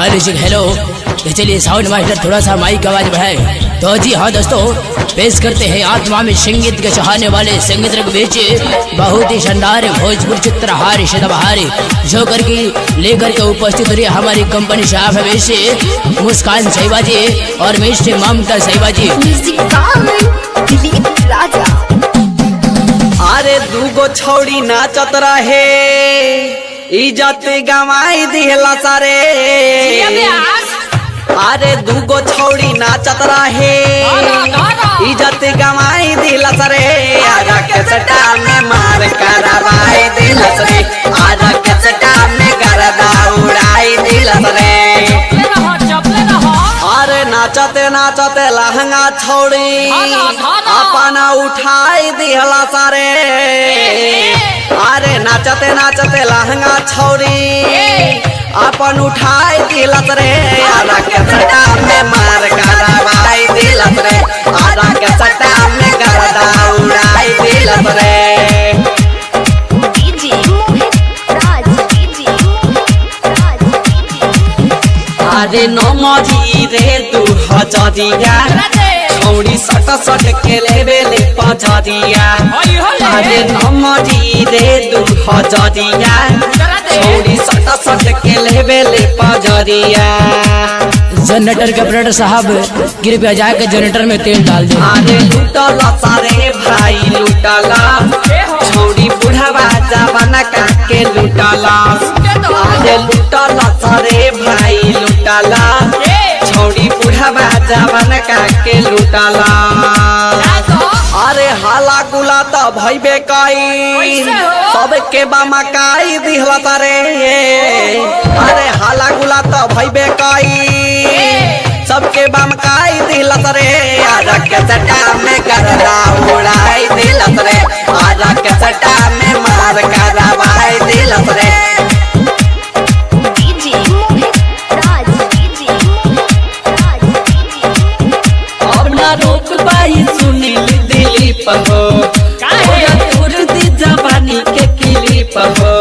Hello जी hello. तो चलिए साउंड मास्टर थोड़ा सा माइक आवाज बढ़ाए। तो जी हाँ दोस्तों, पेश करते हैं आत्मा में संगीत के चाहने वाले संगीत रंग बेचे बहुत ही शानदार भोजपुर चित्रहार सदाबहार जो करके लेकर के उपस्थित रही हमारी कंपनी साहब बेचे मुस्कान सहीबाजी और मिस्टर ममता सहीबाजी। अरे दूगो छौड़ी नाचत रहे इज्जत गवाई दिहला सारे। अरे दूगो छौड़ी नाचत रहे इज्जत गवाई दिहला सारे। आजा के सटा में मार करवाई दिहला सारे। आजा के सटा में गर्दा उड़ाई दिहला सारे। अरे नाचते नाचते लहंगा छौड़ी अपना उठाई दिहला सारे। अरे नाचते नाचते लहंगा छौड़ी अपन उठाई दिलत रे। आधा के सटा में मार करवाई दिलत रे। आधा के सटा में गर्दा उड़ाई दिलत रे। अरे नमजी रे तू हजरिया छौड़ी सट सट के लेबेले पजरिया। अरे नमजी रे तू हजरिया छौड़ी सट सट के लेबेले पजरिया। जनरेटर के ऑपरेटर साहब कृपया जाके जनरेटर में तेल डाल दे। अरे लूटला सारे भाई लूटला छौड़ी बुढ़ावा जवाना काके लूटला। अरे लूटला सारे भाई लूटला छौड़ी बुढ़ावा जवाना काके लूटला। अरे हाला गुला तो भइबे कई सबके बमकाई दिहला तारे। अरे हाला गुला तो भइबे कई सबके बमकाई दिहला तारे। आजा के सटा में गर्दा उड़ाई दिहला तारे। आजा के सटा में मार करवाई दिहला तारे। अब ना रोक पाई सुनील दिलीप हो तोर दी जवानी के क्लिप हो।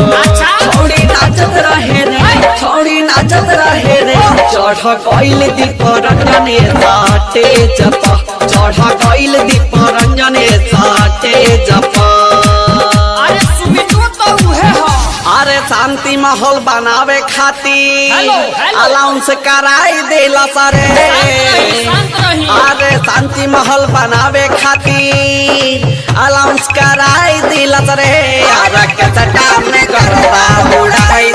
छौड़ी नाचत रहे रे छौड़ी नाचत रहे रे। चढ़ गइल दीप रंजने साटे जप। चढ़ गइल दीप रंजने साटे जप। अरे शांति माहौल बनावे खातिर अलाउंस कराई देला सारे। अरे शांति माहौल बनावे खातिर अलाउंस कराई दिला सारे। आजा के सटा में गर्दा उड़ाई